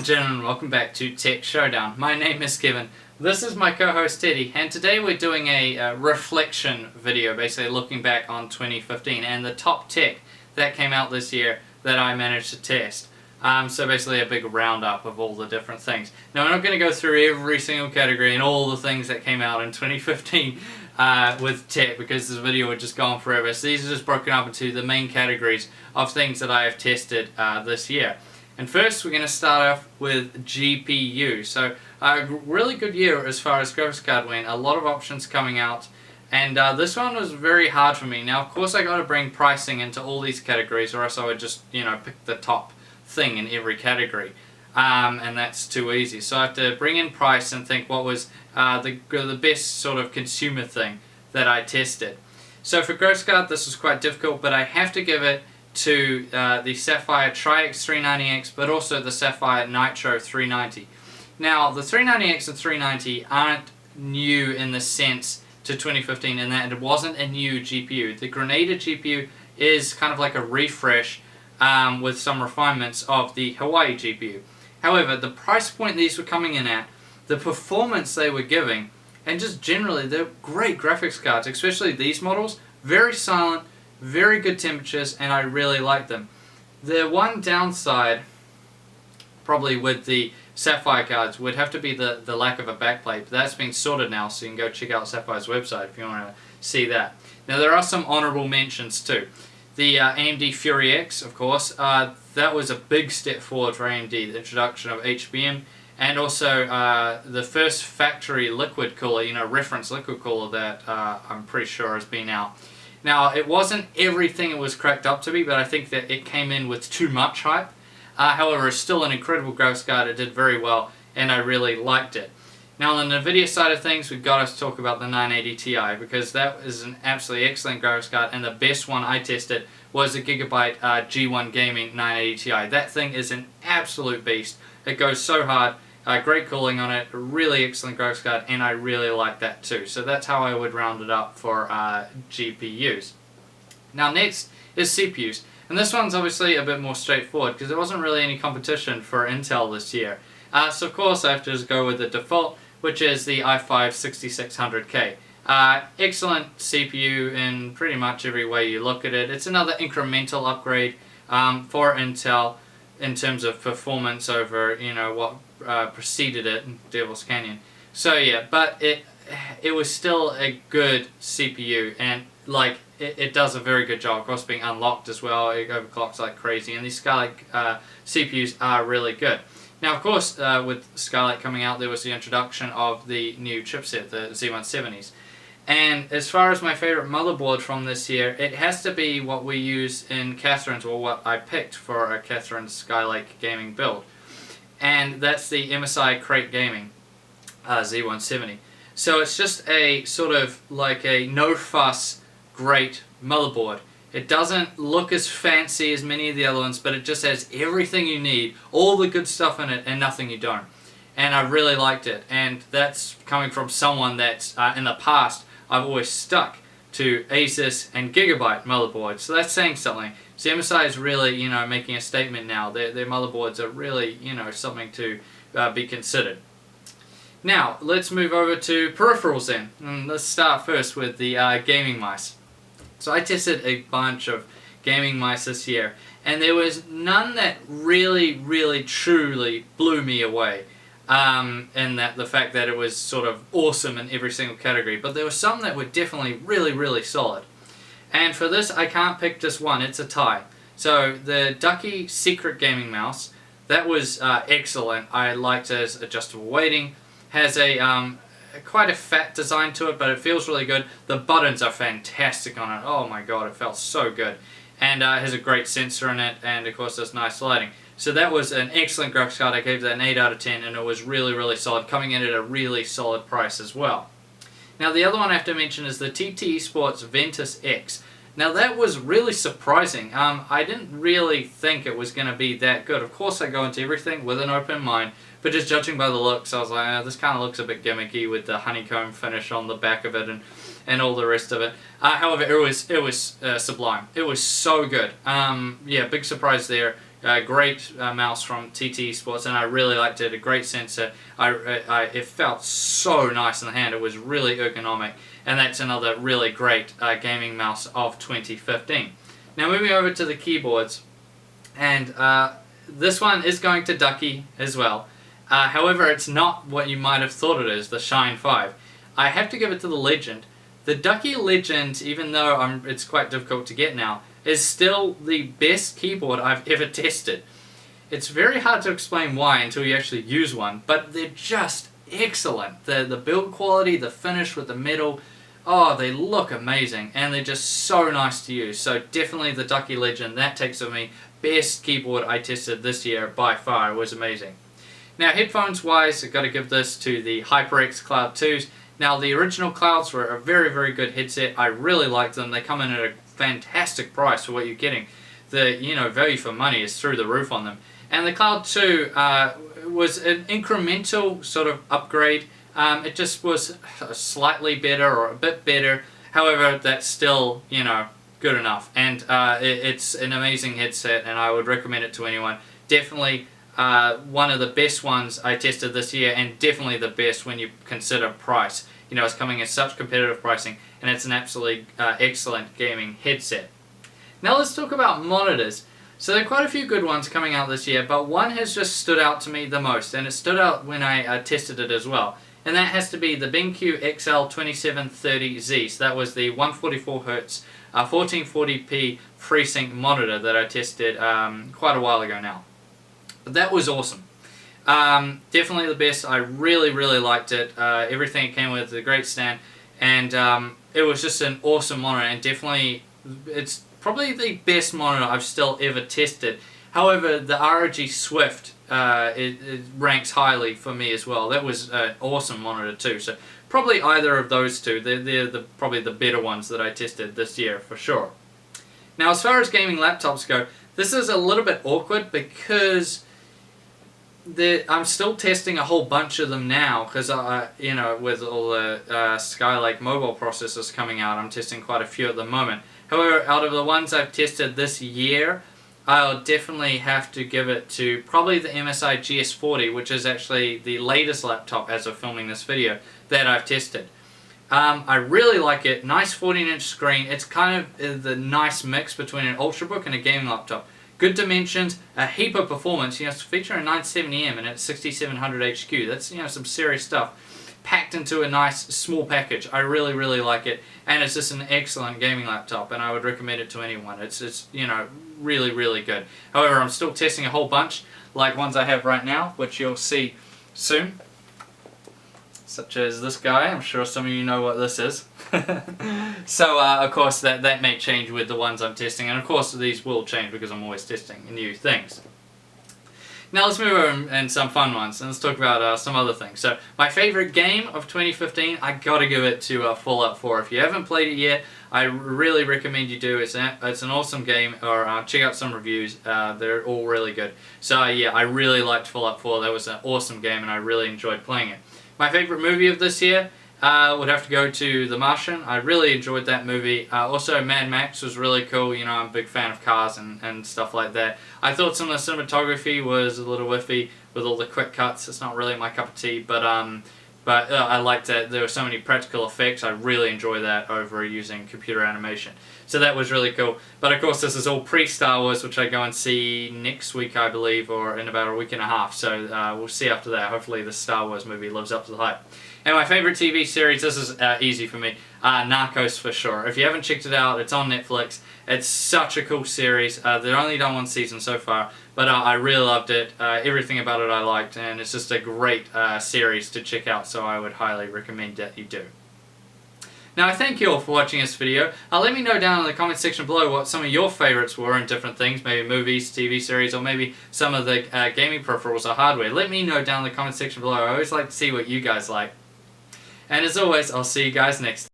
and gentlemen, welcome back to Tech Showdown. My name is Kevin. This is my co-host Teddy, and today we're doing a reflection video, basically looking back on 2015 and the top tech that came out this year that I managed to test. So basically a big roundup of all the different things. Now, I'm not going to go through every single category and all the things that came out in 2015 with tech, because this video would just go on forever. So these are just broken up into the main categories of things that I have tested this year. And first we're going to start off with GPU. So a really good year as far as graphics card went, a lot of options coming out, and this one was very hard for me. Now of course I got to bring pricing into all these categories, or else I would just pick the top thing in every category, and that's too easy. So I have to bring in price and think what was the best sort of consumer thing that I tested. So for graphics card this was quite difficult, but I have to give it to the Sapphire Tri-X 390X, but also the Sapphire Nitro 390. Now the 390X and 390 aren't new in the sense to 2015 in that it wasn't a new GPU. The Grenada GPU is kind of like a refresh with some refinements of the Hawaii GPU. However, the price point these were coming in at, the performance they were giving, and just generally they're great graphics cards, especially these models, very silent, very good temperatures, and I really like them. The one downside probably with the Sapphire cards would have to be the lack of a backplate, but that's been sorted now, so you can go check out Sapphire's website if you want to see that. Now there are some honourable mentions too. The AMD Fury X, of course, that was a big step forward for AMD, the introduction of HBM, and also the first factory liquid cooler, reference liquid cooler that I'm pretty sure has been out. Now, it wasn't everything it was cracked up to be, but I think that it came in with too much hype. However, it's still an incredible graphics card. It did very well, and I really liked it. Now, on the NVIDIA side of things, we've got to talk about the 980 Ti, because that is an absolutely excellent graphics card, and the best one I tested was the Gigabyte G1 Gaming 980 Ti. That thing is an absolute beast. It goes so hard. Great cooling on it, really excellent graphics card, and I really like that too. So that's how I would round it up for GPUs. Now next is CPUs, and this one's obviously a bit more straightforward because there wasn't really any competition for Intel this year. So of course I have to just go with the default, which is the i5-6600K. Excellent CPU in pretty much every way you look at it. It's another incremental upgrade for Intel in terms of performance over what preceded it in Devil's Canyon. So yeah, but it was still a good CPU, and like it does a very good job, of course, being unlocked as well. It overclocks like crazy, and these Skylake CPUs are really good. Now of course with Skylake coming out, there was the introduction of the new chipset, the Z170s. And as far as my favorite motherboard from this year, it has to be what we use in Catherine's, or what I picked for a Catherine Skylake gaming build. And that's the MSI Crate Gaming Z170. So it's just a sort of like a no-fuss great motherboard. It doesn't look as fancy as many of the other ones, but it just has everything you need, all the good stuff in it, and nothing you don't. And I really liked it, and that's coming from someone that's in the past I've always stuck to Asus and Gigabyte motherboards, so that's saying something. So MSI is really, making a statement now. Their motherboards are really, something to be considered. Now, let's move over to peripherals then. And let's start first with the gaming mice. So I tested a bunch of gaming mice this year, and there was none that really, really, truly blew me away. And that the fact that it was sort of awesome in every single category, but there were some that were definitely really, really solid. And for this, I can't pick just one, it's a tie. So the Ducky Secret Gaming Mouse, that was excellent. I liked it as adjustable weighting, has a quite a fat design to it, but it feels really good. The buttons are fantastic on it, oh my god, it felt so good. And it has a great sensor in it, and of course there's nice lighting. So that was an excellent graphics card. I gave that an 8 out of 10, and it was really, really solid, coming in at a really solid price as well. Now the other one I have to mention is the TT Sports Ventus X. Now that was really surprising. I didn't really think it was going to be that good. Of course I go into everything with an open mind, but just judging by the looks, I was like, this kind of looks a bit gimmicky with the honeycomb finish on the back of it and all the rest of it. However, it was sublime. It was so good. Yeah, big surprise there. Great mouse from TT Sports, and I really liked it. A great sensor. It felt so nice in the hand. It was really ergonomic, and that's another really great gaming mouse of 2015. Now moving over to the keyboards, and this one is going to Ducky as well. However, it's not what you might have thought it is, the Shine 5. I have to give it to the Legend. The Ducky Legend, even though it's quite difficult to get now, is still the best keyboard I've ever tested. It's very hard to explain why until you actually use one, but they're just excellent. The build quality, the finish with the metal, oh, they look amazing, and they're just so nice to use. So definitely the Ducky Legend, that takes with me. Best keyboard I tested this year by far. It was amazing. Now headphones wise, I've got to give this to the HyperX Cloud 2s. Now the original Clouds were a very, very good headset. I really liked them. They come in at a fantastic price for what you're getting. The value for money is through the roof on them. And the Cloud 2 was an incremental sort of upgrade. It just was slightly better or a bit better. However, that's still good enough. And it's an amazing headset, and I would recommend it to anyone. Definitely one of the best ones I tested this year, and definitely the best when you consider price. It's coming at such competitive pricing, and it's an absolutely excellent gaming headset. Now let's talk about monitors. So there are quite a few good ones coming out this year, but one has just stood out to me the most, and it stood out when I tested it as well. And that has to be the BenQ XL2730Z. So that was the 144Hz 1440p FreeSync monitor that I tested quite a while ago now. But that was awesome. Definitely the best. I really, really liked it. Everything it came with, a great stand, and it was just an awesome monitor, and definitely it's probably the best monitor I've still ever tested. However, the ROG Swift it ranks highly for me as well. That was an awesome monitor too. So probably either of those two. They're probably the better ones that I tested this year for sure. Now as far as gaming laptops go, this is a little bit awkward because I'm still testing a whole bunch of them now because with all the Skylake mobile processors coming out, I'm testing quite a few at the moment. However, out of the ones I've tested this year, I'll definitely have to give it to probably the MSI GS40, which is actually the latest laptop as of filming this video that I've tested. I really like it. Nice 14-inch screen. It's kind of the nice mix between an Ultrabook and a gaming laptop. Good dimensions, a heap of performance. It's featuring a 970M and it's 6700 HQ. That's some serious stuff packed into a nice small package. I really, really like it, and it's just an excellent gaming laptop, and I would recommend it to anyone. It's really, really good. However, I'm still testing a whole bunch, like ones I have right now, which you'll see soon, such as this guy. I'm sure some of you know what this is. So of course that may change with the ones I'm testing, and of course these will change because I'm always testing new things. Now let's move over and some fun ones, and let's talk about some other things. So my favorite game of 2015, I gotta give it to Fallout 4. If you haven't played it yet, I really recommend you do. It's an awesome game, or check out some reviews. They're all really good. So yeah, I really liked Fallout 4. That was an awesome game, and I really enjoyed playing it. My favorite movie of this year would have to go to The Martian. I really enjoyed that movie. Also, Mad Max was really cool. I'm a big fan of cars and stuff like that. I thought some of the cinematography was a little whiffy with all the quick cuts. It's not really my cup of tea, but I liked that there were so many practical effects. I really enjoy that over using computer animation. So that was really cool. But of course, this is all pre-Star Wars, which I go and see next week, I believe, or in about a week and a half. So we'll see after that. Hopefully the Star Wars movie lives up to the hype. And my favorite TV series, this is easy for me, Narcos for sure. If you haven't checked it out, it's on Netflix. It's such a cool series. They've only done one season so far, but I really loved it. Everything about it I liked, and it's just a great series to check out, so I would highly recommend that you do. Now, I thank you all for watching this video. Let me know down in the comment section below what some of your favorites were in different things, maybe movies, TV series, or maybe some of the gaming peripherals or hardware. Let me know down in the comment section below. I always like to see what you guys like. And as always, I'll see you guys next time.